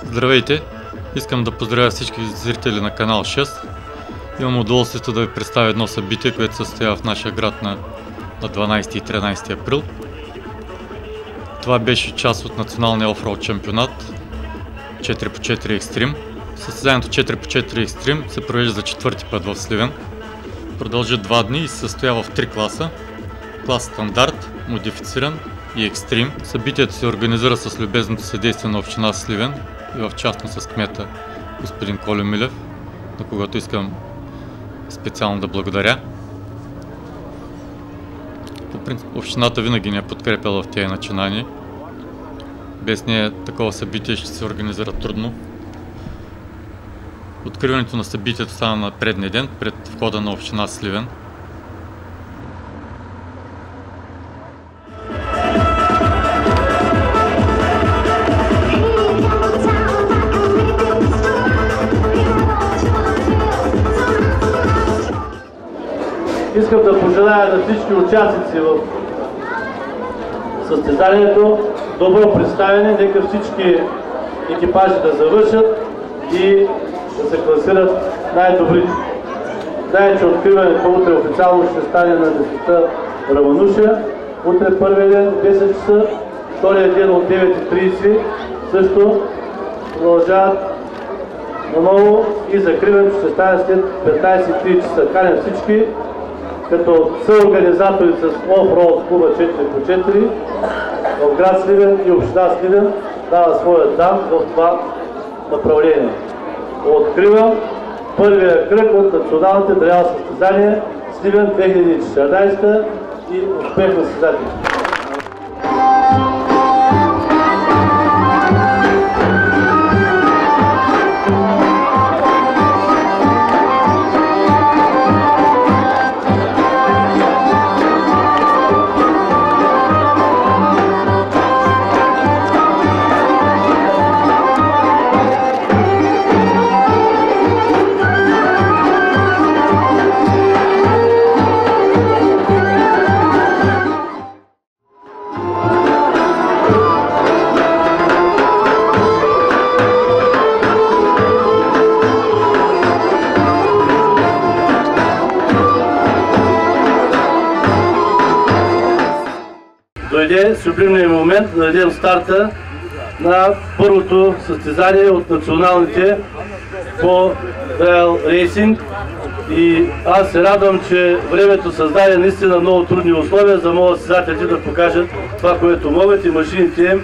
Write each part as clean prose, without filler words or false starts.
Здравейте! Искам да поздравя всички зрители на канал 6. Имам удоволствието да ви представя едно събитие, което се състоя в нашия град на 12 и 13 април. Това беше част от националния офроуд чемпионат 4x4 Екстрим. Състезанието 4x4 Екстрим се провежда за четвърти път в Сливен. Продължи 2 дни и се състоя в 3 класа. Клас стандарт, модифициран и екстрим. Събитието се организира с любезното съдействие на община Сливен и в частност с кмета господин Колю Милев, на когото искам специално да благодаря. По принцип, общината винаги ни е подкрепяла в тези начинания. Без нея такова събитие ще се организира трудно. Откриването на събитието стана на предния ден, пред входа на община Сливен. Искам да пожелая на всички участници в състезанието добро представяне, нека всички екипажи да завършат и да се класират най-добрите. Знае, че откриването утре официално ще стане на 10-та Равануша. Утре първият ден 10 часа, втория ден от 9:30 също продължават наново и закриването ще стане след 15:30 часа. Канем всички като съорганизатори с Офроуд клуба 4x4 в град Сливен и община Сливен дава своя дан в това направление. Откривам първия кръг от националните древни състезания Сливен 2014 и успех на състезателите. Дойде сюблимният момент да дадем старта на първото състезание от националните по трейл рейсинг. И аз се радвам, че времето създаде наистина много трудни условия, за да могат състезателите да покажат това, което могат и машините им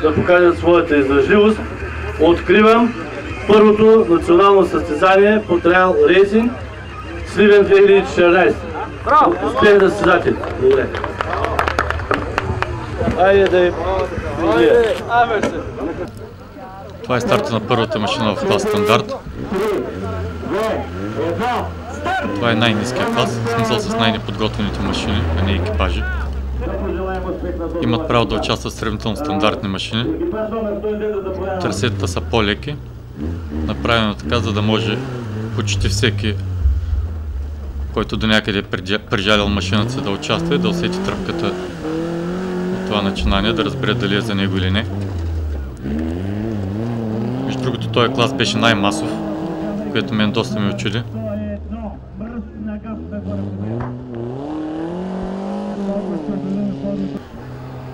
да покажат своята издръжливост. Откривам първото национално състезание по трейл рейсинг Сливен 2014. Успех на състезателите. Добре. Това е старта на първата машина в клас стандарт. Това е най-ниският клас, в смисъл с най-неподготвените машини, а не екипажи. Имат право да участват в сравнително стандартни машини. Трасетата са по-леки, направено така, за да може почти всеки, който до някъде е прижалял машината си да участва и да усети тръпката от това начинание, да разбере дали е за него или не. Между другото, този клас беше най-масов, което мен доста ме очуди.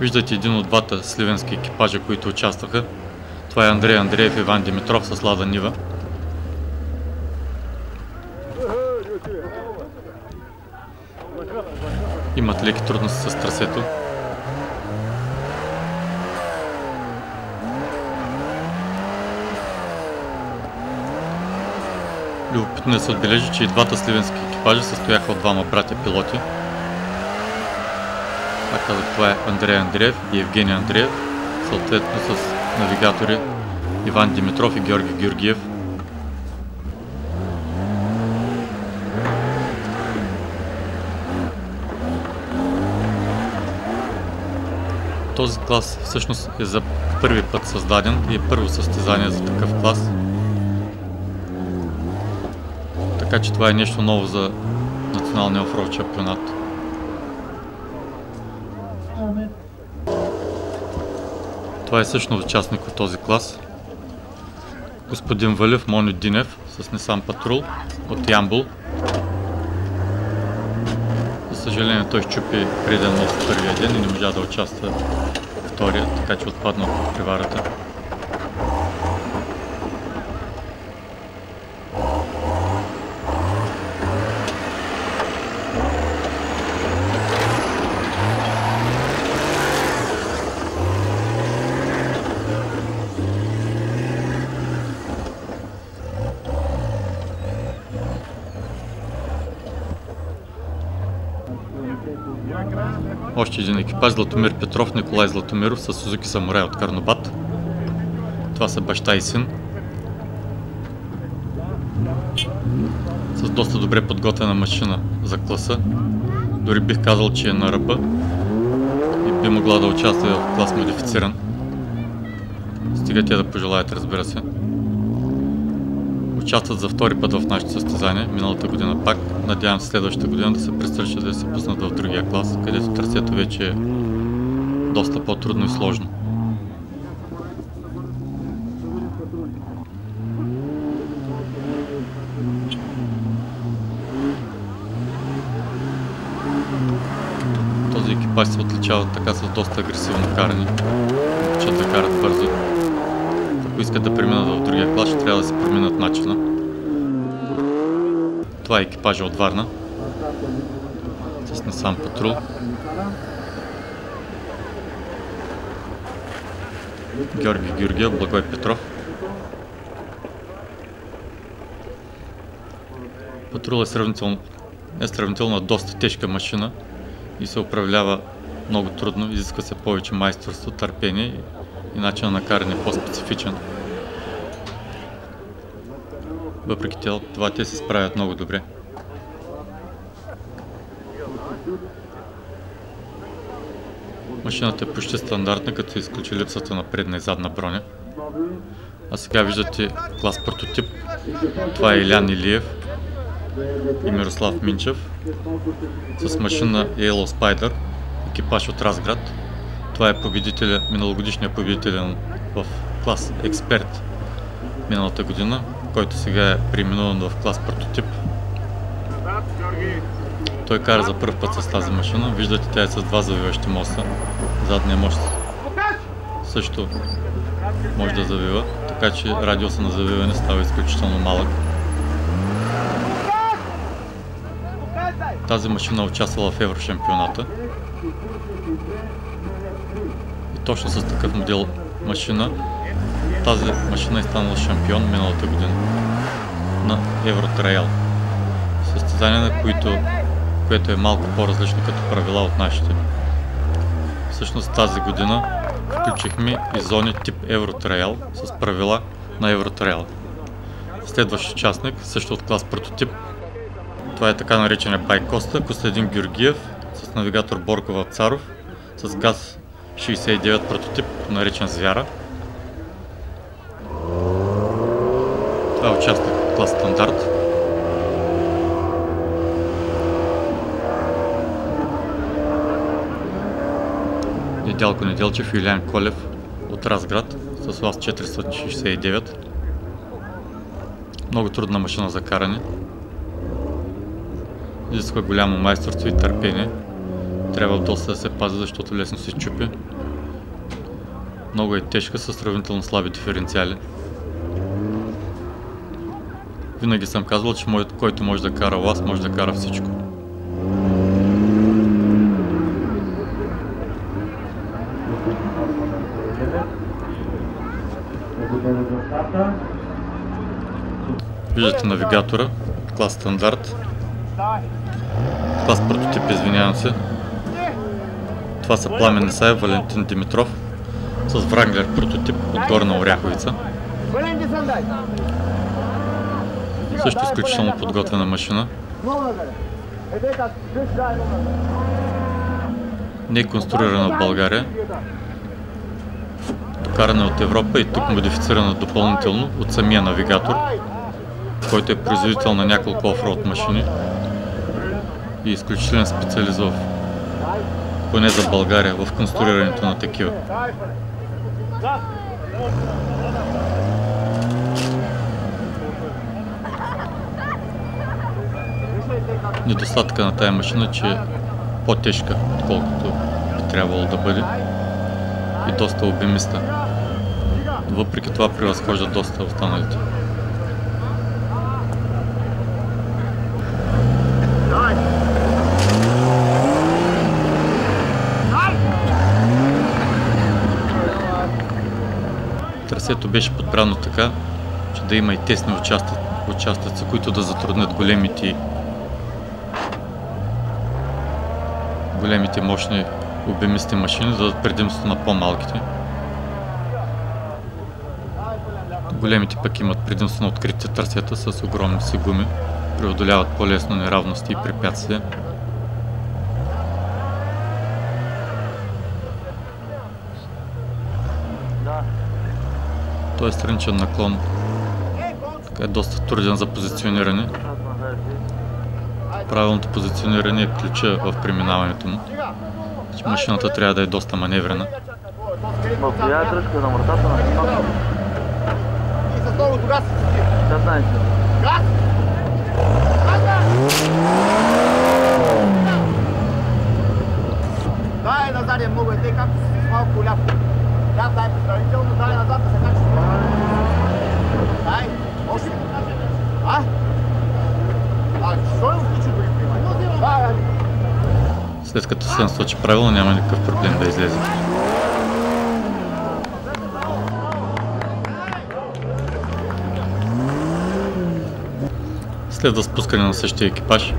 Виждате един от двата сливенски екипажа, които участваха. Това е Андрей Андреев и Иван Димитров с Лада Нива. Имат леки трудности с трасето. Любопитно да се отбележи, че и двата сливенски екипажа състояха от двама братя пилоти. Пак казах, това е Андрей Андреев и Евгений Андреев, съответно с навигатори Иван Димитров и Георги Георгиев. Този клас всъщност е за първи път създаден и е първо състезание за такъв клас. Така че това е нещо ново за националния офроуд шампионат. Това е всъщност участник от този клас. Господин Валев Мони Динев с Nissan Patrol от Ямбол. За съжаление той щупи преден мост първия ден и не можа да участва втория, така че отпадна от преварата. Още един екипаж, Златомир Петров, Николай Златомиров с Сузуки Самурай от Карнобат. Това са баща и син. С доста добре подготвена машина за класа. Дори бих казал, че е на ръба и би могла да участва в клас модифициран. Стига тя да пожелаят, разбира се. Участват за втори път в нашето състезание, миналата година пак. Надявам се следващата година да се престрашат да се пуснат в другия клас, където трасето вече е доста по-трудно и сложно. Този екипаж се отличава така с доста агресивно каране. Обичат да карат бързо. Ако искат да преминат в другия клас, ще трябва да се променят начина. Това е екипажа от Варна с Nissan Patrol. Георги Георгиев, Благой Петров. Патрул е сравнително доста тежка машина и се управлява много трудно. Изисква се повече майсторство, търпение и начинът на каране е по-специфичен. Въпреки това те се справят много добре. Машината е почти стандартна, като се изключи липсата на предна и задна броня. А сега виждате клас прототип. Това е Илян Илиев и Мирослав Минчев с машина Yellow Spider, екипаж от Разград. Това е миналогодишният победителен в клас Експерт миналата година, който сега е преименуван в клас прототип. Той кара за първ път с тази машина. Виждате, тя е с два завиващи моста. Задния мост също може да завива, така че радиуса на завиване става изключително малък. Тази машина участвала в Еврошампионата. И точно с такъв модел машина тази машина е станала шампион миналата година на Евротрайл. Състезание, на което е малко по-различно като правила от нашите. Всъщност тази година включихме и зони тип Евротрайл с правила на Евротрайл. Следващ участник, също от клас прототип. Това е така наречения Байк Коста, Костадин Георгиев с навигатор Борко Вапцаров с ГАЗ 69 прототип, наречен Звяра. Това е участник от клас стандарт. Недялко Неделчев и Илян Колев от Разград с ЛАЗ 469. Много трудна машина за каране. Изисква голямо майсторство и търпение. Трябва доста да се пази, защото лесно се чупи. Много е тежка с сравнително слаби диференциали. Винаги съм казвал, че който може да кара ЛАЗ, може да кара всичко. Виждате навигатора, клас стандарт, клас прототип, извинявам се. Това са Пламен Исаев, Валентин Димитров с Вранглер прототип от Горна Оряховица. Също изключително подготвена машина. Не е конструирана в България. Докарана от Европа и тук модифицирана допълнително от самия навигатор, който е производител на няколко офроуд машини и изключителен специалист поне за България, в конструирането на такива. Недостатъка на тая машина, че е по-тежка, отколкото би трябвало да бъде и доста обемиста. Въпреки това превъзхожда доста останалите. Трасето беше подбрано така, че да има и тесни участъци, които да затруднят големите мощни обемисти машини, да дадат предимство на по-малките. Големите пък имат предимство на откритите трасета с огромни си гуми, преодоляват по-лесно неравности и препятствия. Той е страничен наклон, така е доста труден за позициониране. Правилното позициониране е ключа в преминаването му. Машината трябва да е доста маневрена. Повлияе дръжка на вратата на снимака. И с много тогава си чути. 15. Газ! Дай назад е много, тъй както си с малко ляво. Дай предварително, дай назад да се качи. Дай, още. А? Що е включи дори приема? След като се насочи правилно, няма никакъв проблем да излезе. Следва спускане на същия екипаж.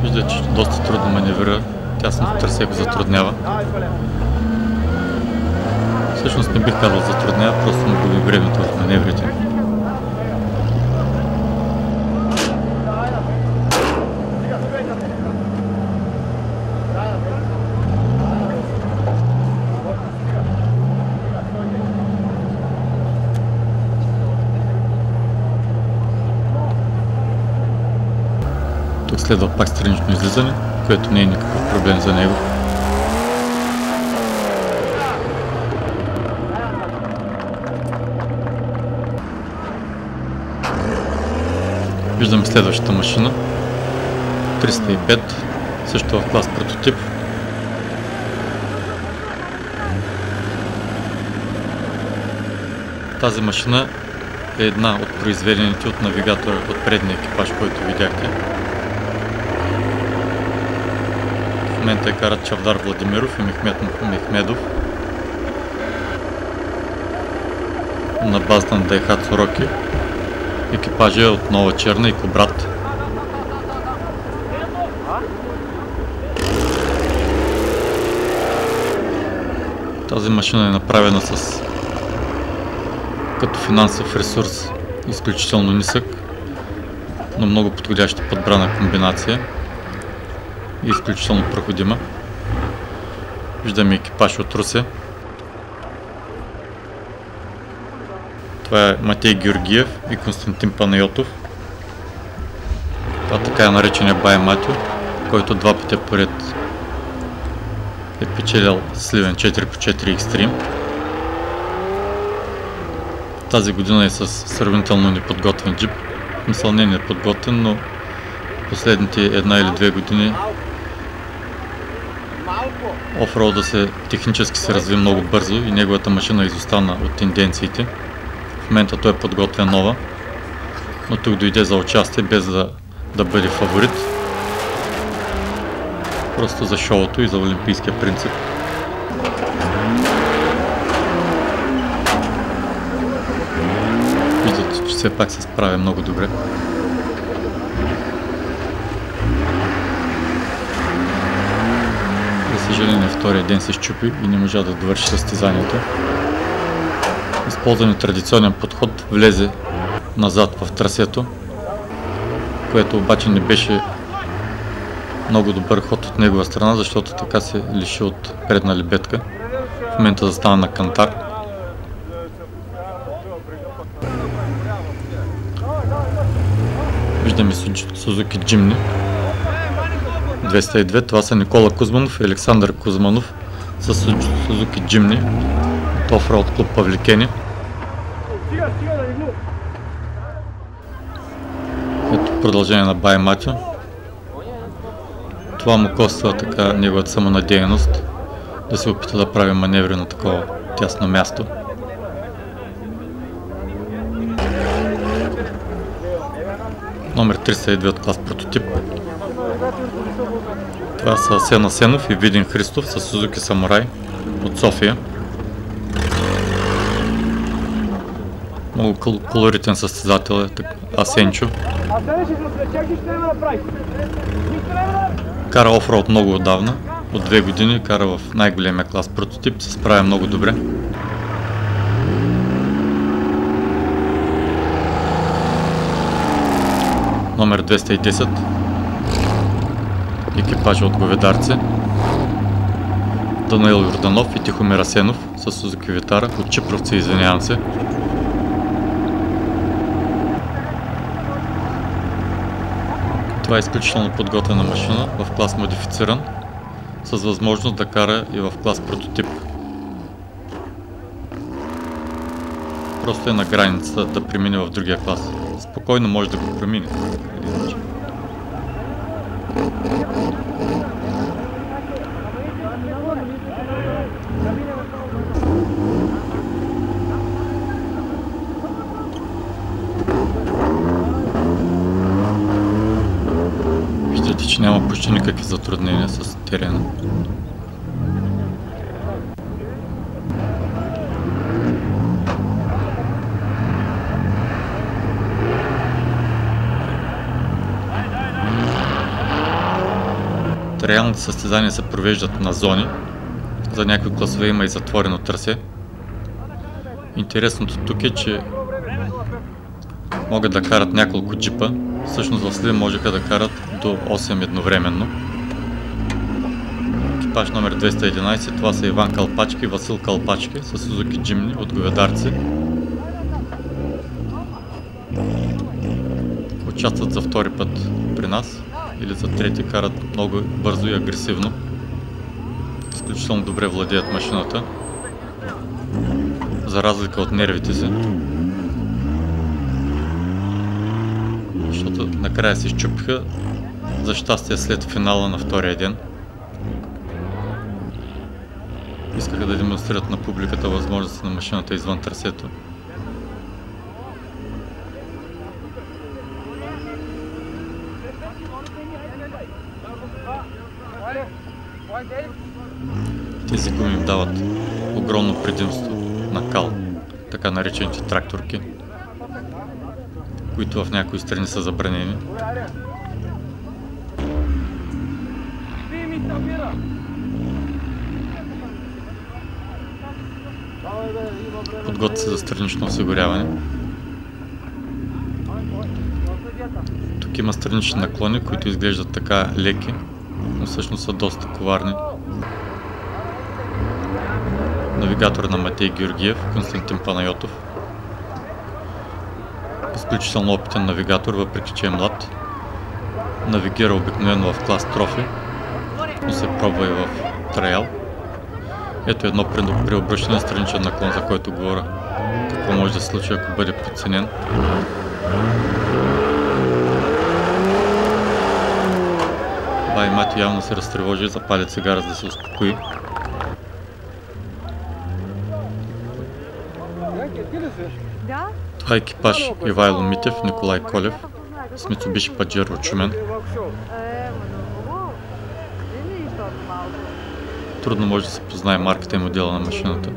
Вижда, че доста трудно маневрира, тясното трасе го затруднява. Всъщност не бих казал затруднява, просто му губи времето от маневрите. Тук следва пак странично излизане, което не е никакъв проблем за него. Виждаме следващата машина. 305, също в клас прототип. Тази машина е една от произведените от навигатора от предния екипаж, който видяхте. В момента е карат Чавдар Владимиров и Мехмед Мехмедов на базата на Daihatsu Rocky. Екипажа е от Нова Черна и Кобрат. Тази машина е направена като финансов ресурс изключително нисък, но много подходяща подбрана комбинация и изключително проходима. Виждаме екипаж от Русе. Това е Матей Георгиев и Константин Панайотов. Това така е наречения Бай Матю, който два пъти поред е печелил Сливен 4x4 Extreme. Тази година е с сравнително неподготвен джип. Мисъл не е неподготвен, но последните 1 или 2 години офроуда технически се разви много бързо и неговата машина изостана от тенденциите. В момента той е подготвя нова, но тук дойде за участие без да бъде фаворит. Просто за шоуто и за олимпийския принцип. Виждате, че все пак се справя много добре. За съжаление, втория ден се счупи и не можа да довърши състезанието. Използван традиционен подход, влезе назад в трасето, което обаче не беше Много добър ход от негова страна, защото така се лиши от предна лебедка. В момента застава на кантар. Виждаме Сузуки Джимни 202. Това са Никола Кузманов и Александър Кузманов с Сузуки Джимни от Офроуд клуб Павликени. Ето продължение на Бай Матио. Това му коства така неговата самонадеяност да се опита да прави маневри на такова тясно място. Номер 302 от клас прототип. Това са Асен Асенов и Видин Христов с Сузуки Самурай от София. Много колоритен състезател е Асенчо. Кара офроуд много отдавна, от 2 години кара в най-големия клас прототип, се справя много добре. Номер 210. Екипажа от Говедарци. Данаил Йорданов и Тихомир Асенов с Сузуки Витара, от Чипровци, извинявам се. Това е изключително подготвена машина в клас модифициран, с възможност да кара и в клас прототип. Просто е на границата да премине в другия клас. Спокойно може да го премине. Виждате, че няма почти никакви затруднения с терена. Реалните състезания се провеждат на зони. За някои класове има и затворено трасе. Интересното тук е, че могат да карат няколко джипа. Всъщност в Сливен можеха да карат до 8 едновременно. Екипаж номер 211, това са Иван Калпачки и Васил Калпачки с Сузуки Джимни от Говедарци. Участват за втори път при нас или за трети, карат много бързо и агресивно. Изключително добре владеят машината, за разлика от нервите си. Защото накрая се изчупиха, за щастие след финала на втория ден. Искаха да демонстрират на публиката възможности на машината извън трасето. Тези гуми им дават огромно предимство на кал, така наречените тракторки, които в някои страни са забранени. Подготвя се за странично осигуряване. Тук има странични наклони, които изглеждат така леки, но всъщност са доста коварни. Навигатор на Матей Георгиев, Константин Панайотов. Изключително опитен навигатор, въпреки че е млад. Навигира обикновено в клас трофи, но се пробва и в трайл. Ето едно преобръщане на страничен наклон, за който говоря. Какво може да се случи, ако бъде подценен. Бай Мати явно се разтревожи, запали цигара, за да се успокои. Това е екипаж Ивайло Митев, Николай Колев с Мицубиши Паджеро от Шумен. Трудно може да се познае марката и модела на машината.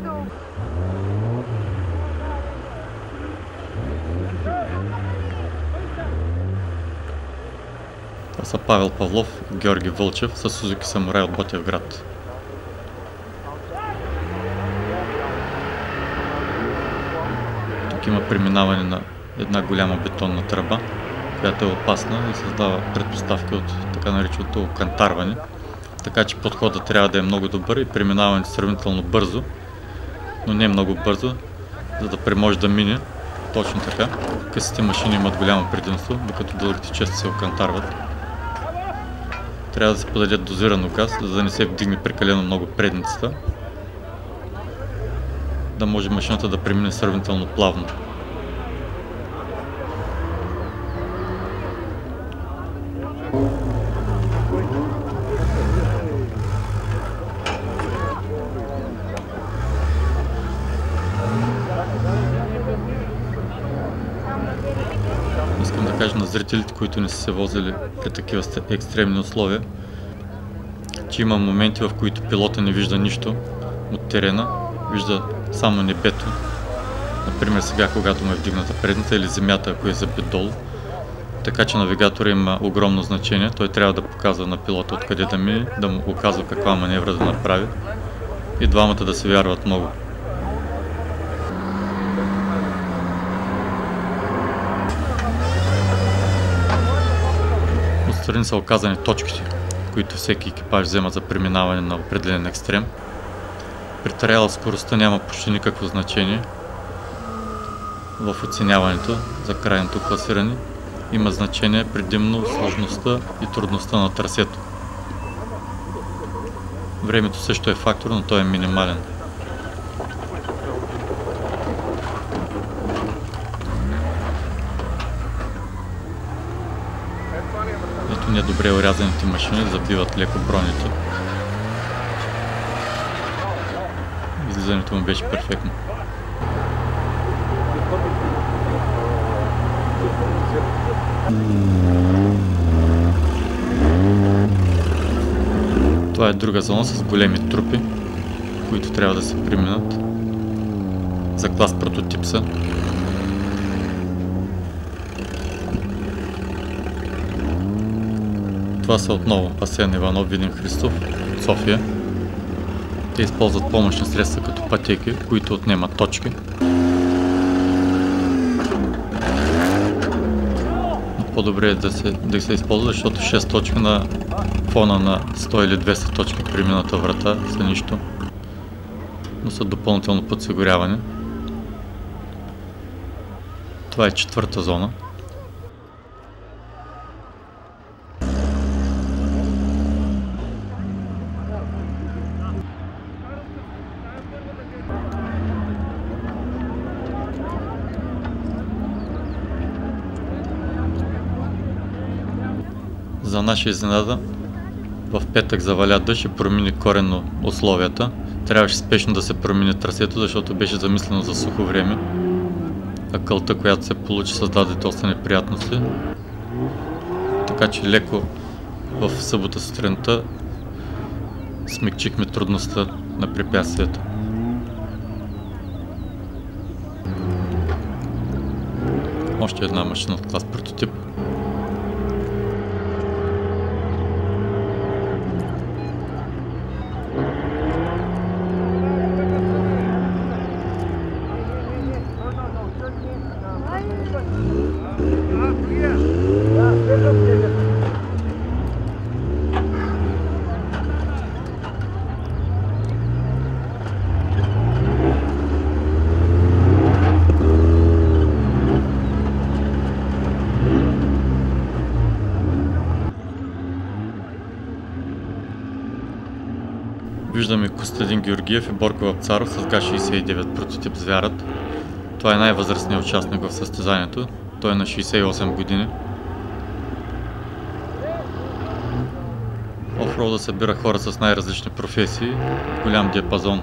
Това са Павел Павлов и Георги Вълчев с Сузуки Самурай от Ботевград. Тук има преминаване на една голяма бетонна тръба, която е опасна и създава предпоставки от така така нареченото окантарване. Така че подходът трябва да е много добър и преминаването сравнително бързо, но не много бързо, за да може да мине. Точно така. Късите машини имат голямо предимство, докато дългите често се окантарват. Трябва да се подаде дозирано газ, за да не се вдигне прекалено много предницата, да може машината да премине сравнително плавно. Искам да кажа на зрителите, които не са се возили при такива екстремни условия, че има моменти, в които пилота не вижда нищо от терена, вижда само небето. Например сега, когато му е вдигната предната, или земята, ако е забит долу. Така че навигатора има огромно значение. Той трябва да показва на пилота откъде да мине, да му оказва каква маневра да направи и двамата да се вярват много. Отстрани са оказани точките, които всеки екипаж взема за преминаване на определен екстрем. При траила скоростта няма почти никакво значение в оценяването за крайното класиране. Има значение предимно сложността и трудността на трасето. Времето също е фактор, но той е минимален. Ето недобре орязаните машини забиват леко броните. Излизането му беше перфектно. Това е друга зона с големи трупи, които трябва да се преминат. За клас прототип са. Това са отново Асен Иванов, Видин Христов от София. Те използват помощни средства като пътеки, които отнемат точки. По-добре е да се използва, защото 6 точки на фона на 100 или 200 точки при мината врата са нищо, но са допълнително подсигуряване. Това е четвърта зона. За наша изненада, в петък заваля дъжд и промени коренно условията. Трябваше спешно да се промени трасето, защото беше замислено за сухо време. А кълта, която се получи, създаде доста неприятности. Така че леко в събота сутринта смекчихме трудността на препятствията. Още една машина от клас прототип. Виждаме Костадин Георгиев и Борко Вапцаров с ГАЗ-69 прототип Звярат. Това е най-възрастният участник в състезанието. Той е на 68 години. Офроуда събира хора с най-различни професии, голям диапазон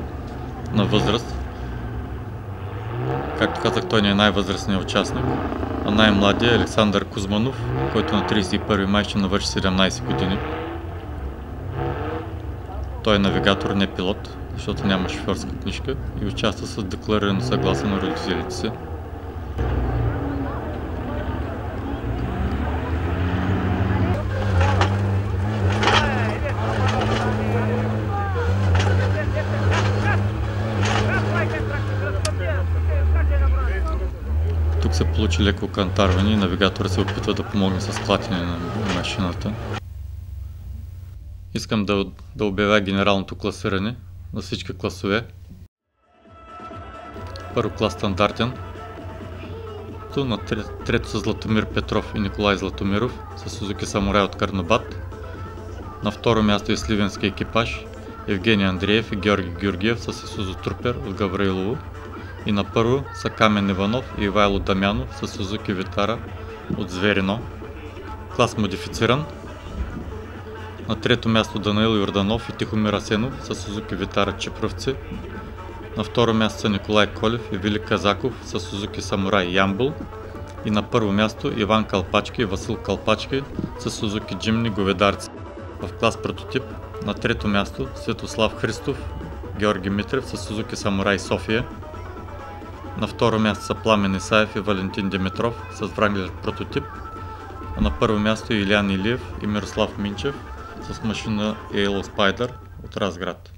на възраст. Както казах, той не е най-възрастният участник, а най-младият е Александър Кузманов, който на 31 май ще навърши 17 години. Той е навигатор, не пилот, защото няма шофьорска книжка и участва с декларирано съгласие на родителите си. Тук се получи леко кантарване и навигатора се опитва да помогне с клатене на машината. Искам да обявя генералното класиране на всички класове. Първо клас стандартен. На трето са Златомир Петров и Николай Златомиров с Сузуки Самурай от Карнобат. На второ място е сливенски екипаж Евгений Андреев и Георги Георгиев с Исузу Трупер от Гавраилово. И на първо са Камен Иванов и Ивайло Дамянов с Сузуки Витара от Зверино. Клас модифициран. На трето място Данаил Йорданов и Тихомир Асенов с Сузуки Витара Чипровци. На второ място са Николай Колев и Вили Казаков с Сузуки Самурай Ямбул. И на първо място Иван Калпачки и Васил Калпачки с Сузуки Джимни Говедарци. В клас прототип на трето място Светослав Христов, Георги Митрев с Сузуки Самурай София. На второ място са Пламен Исаев и Валентин Димитров с Вранглер прототип. А на първо място Илян Илиев и Мирослав Минчев с машина Yellow Spider от Разград.